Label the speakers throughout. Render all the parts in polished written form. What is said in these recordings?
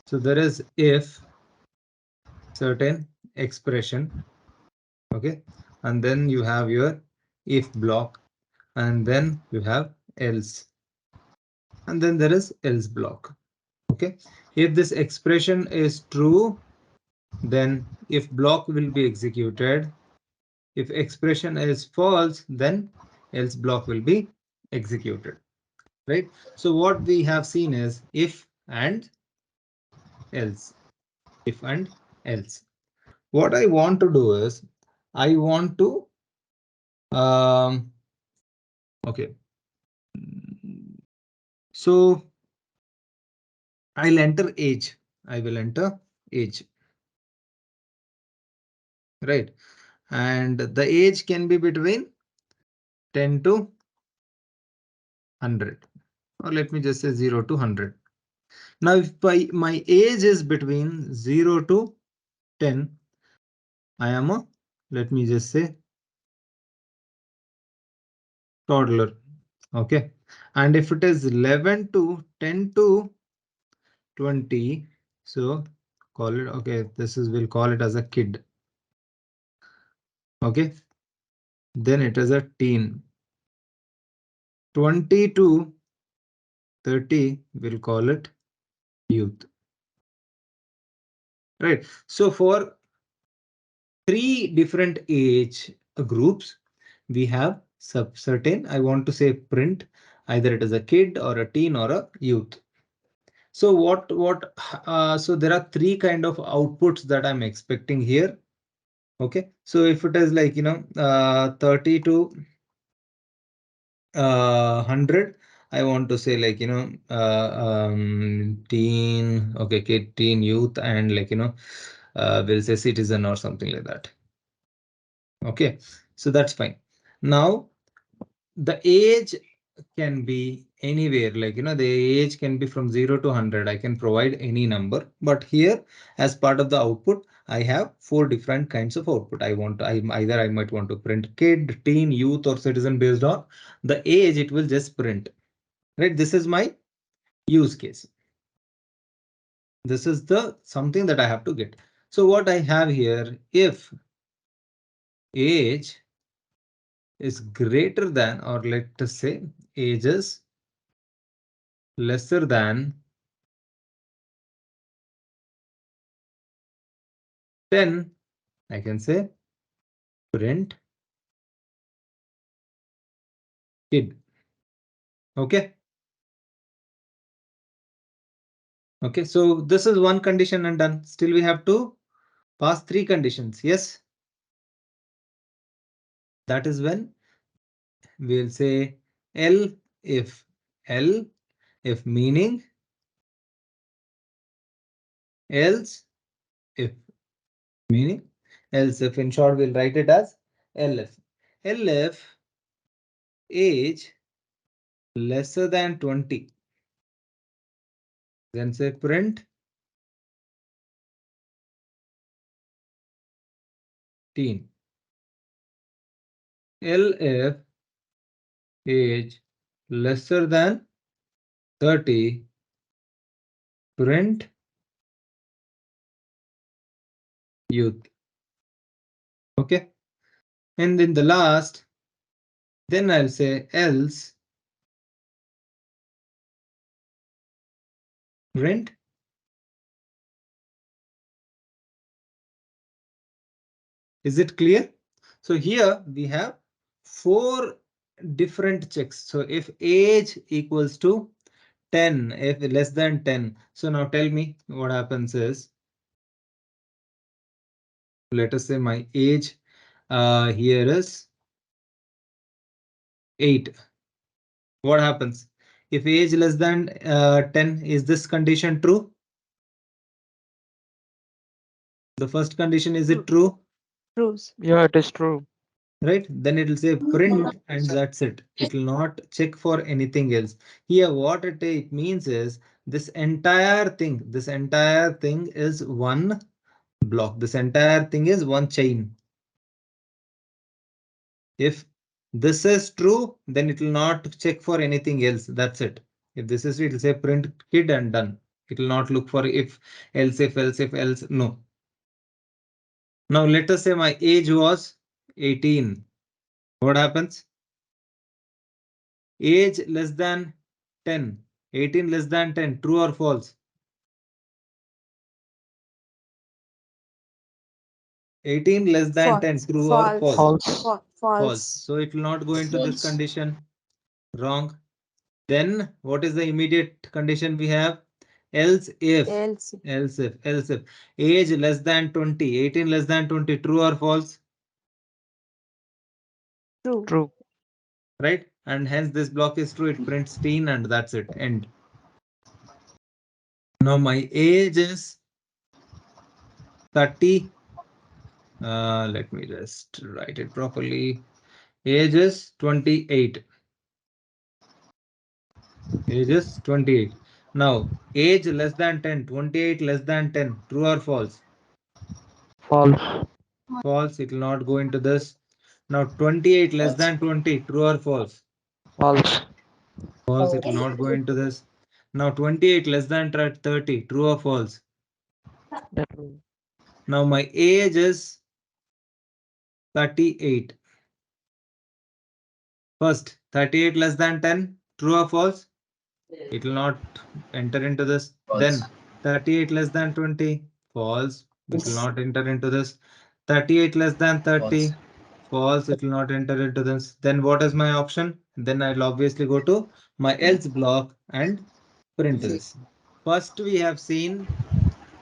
Speaker 1: So there is if certain expression, okay, and then you have your if block, and then you have else, and then there is else block. Okay, if this expression is true, then if block will be executed. If expression is false, then else block will be executed, right? So what we have seen is if and else, if and else. What I want to do is I want to okay, so I'll enter age. I will enter age, right? And the age can be between 10 to 100, or let me just say 0 to 100. Now, if my age is between 0 to 10, I am a, let me just say, toddler. Okay. And if it is 11 to 10 to 20, so call it, okay, this is, we'll call it as a kid. Okay. Then it is a teen. 20 to 30, we'll call it youth. Right. So for three different age groups, we have certain, I want to say print, either it is a kid or a teen or a youth. So so there are three kind of outputs that I'm expecting here. Okay, so if it is like, 30 to 100, I want to say like, teen, okay, kid, teen, youth, and like, we'll say citizen or something like that. Okay, so that's fine. Now, the age can be anywhere, like, the age can be from 0 to 100. I can provide any number, but here as part of the output, I have four different kinds of output. I either I might want to print kid, teen, youth, or citizen based on the age. It will just print, right? This is my use case. This is the something that I have to get. So what I have here, if age is greater than, or let us say age is lesser than 10, I can say print kid. Okay. Okay, so this is one condition and done. Still we have to pass three conditions. Yes. That is when we'll say L if meaning else if meaning else if. In short, we'll write it as LF. LF age lesser than 20. Then say print teen. LF age lesser than 30, print youth. Okay. And in the last, then I'll say else print is it clear? So here we have four different checks. So if age equals to 10, if less than 10. So now tell me what happens is, let us say my age here is 8. What happens? If age less than 10, is this condition true? The first condition, is it true?
Speaker 2: True.
Speaker 3: Yeah, it is true.
Speaker 1: Right? Then it will say print and that's it. It will not check for anything else. Here, what it means is this entire thing is one block. This entire thing is one chain. If this is true, then it will not check for anything else. That's it. If this is, it will say print kid and done. It will not look for if, else, if, else, if, else. No. Now let us say my age was 18. What happens? Age less than 10. 18 less than 10. True or false? 18 less than 10.
Speaker 2: False.
Speaker 1: True or
Speaker 2: False.
Speaker 1: false?
Speaker 3: False.
Speaker 1: False.
Speaker 2: False.
Speaker 1: So it will not go into this
Speaker 3: False.
Speaker 1: condition. Wrong. Then what is the immediate condition we have? Else if.
Speaker 2: Else.
Speaker 1: Else if. Else if. Age less than 20. 18 less than 20. True or false?
Speaker 2: True.
Speaker 3: True.
Speaker 1: Right? And hence this block is true. It prints teen and that's it. End. Now my age is 30. Let me just write it properly. Age is 28. Age is 28. Now, age less than 10, 28 less than 10. True or false?
Speaker 3: False.
Speaker 1: False. It will not go into this. Now, 28 less
Speaker 3: False.
Speaker 1: than 20. True or false?
Speaker 3: False.
Speaker 1: False. It will
Speaker 3: False.
Speaker 1: not go into this. Now, 28 less than 30. True or false?
Speaker 3: That true.
Speaker 1: Now, my age is 38. First, 38 less than 10. True or false? It will not enter into this.
Speaker 3: False.
Speaker 1: Then 38 less than 20. False. It will not enter into this. 38 less than
Speaker 3: False.
Speaker 1: 30. False. It will not enter into this. Then what is my option? Then I'll obviously go to my else block and print this. First we have seen,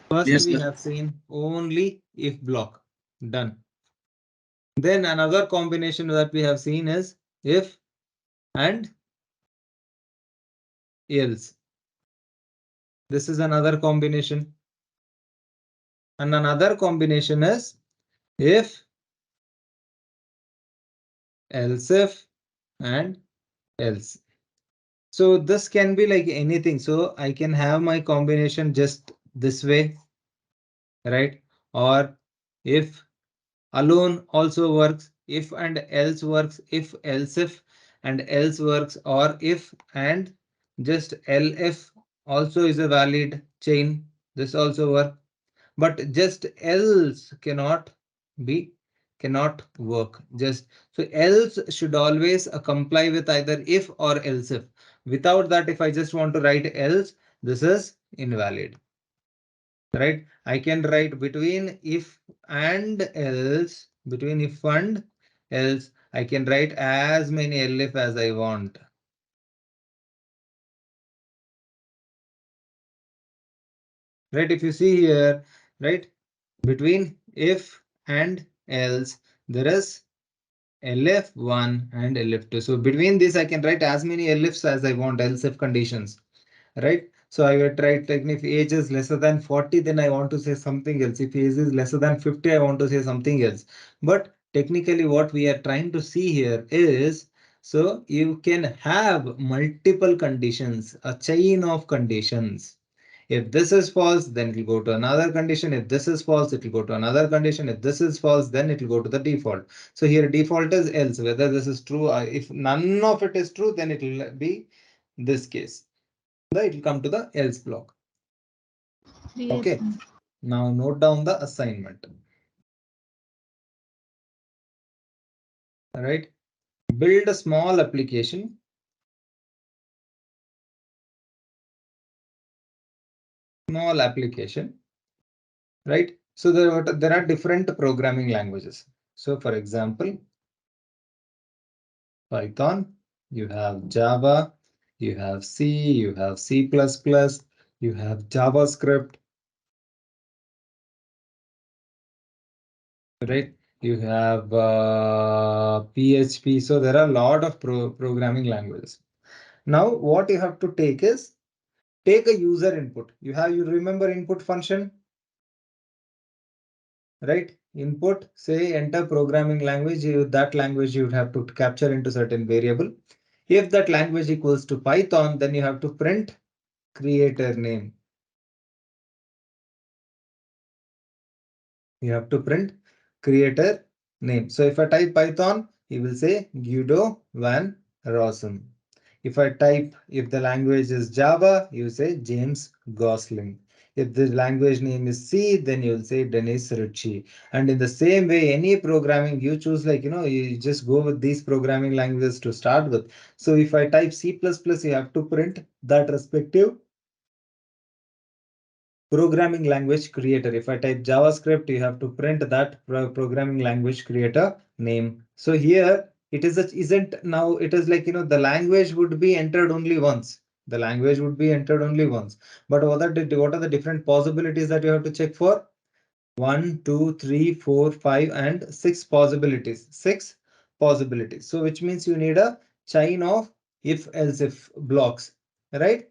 Speaker 3: Yes, sir.
Speaker 1: only if block. Done. Then another combination that we have seen is if and else. This is another combination. And another combination is if, else if, and else. So this can be like anything. So I can have my combination just this way, right? Or if alone also works, if and else works, if else if and else works, or if and just elif also is a valid chain. This also works. But just else be cannot work. Just so else should always comply with either if or else if. Without that, if I just want to write else, this is invalid. Right? I can write between if and else, between if and else, I can write as many elif as I want. Right? If you see here, right? Between if and else, there is LF1 and LF2. So between this, I can write as many LFs as I want, else if conditions, right? So I will write like if age is lesser than 40, then I want to say something else. If age is lesser than 50, I want to say something else. But technically what we are trying to see here is, so you can have multiple conditions, a chain of conditions. If this is false, then it will go to another condition. If this is false, it will go to another condition. If this is false, then it will go to the default. So here default is else, whether this is true. If none of it is true, then it will be this case. It will come to the else block. Okay. Now note down the assignment. All right. Build a small application. Small application. Right. So there are different programming languages. So for example, Python, you have Java, you have C, you have C++, you have JavaScript, right? You have PHP. So there are a lot of programming languages. Now what you have to take is take a user input. You remember input function, right? Input, say enter programming language. That language you would have to capture into certain variable. If that language equals to Python, then you have to print creator name. You have to print creator name. So if I type Python, he will say Guido van Rossum. If I type, if the language is Java, you say James Gosling. If the language name is C, then you'll say Dennis Ritchie. And in the same way, any programming you choose, like, you just go with these programming languages to start with. So if I type C++, you have to print that respective programming language creator. If I type JavaScript, you have to print that programming language creator name. So here it isn't now, it is like, the language would be entered only once. The language would be entered only once. But what are the different possibilities that you have to check for? 1, 2, 3, 4, 5, and 6 possibilities. 6 possibilities. So which means you need a chain of if else if blocks, right?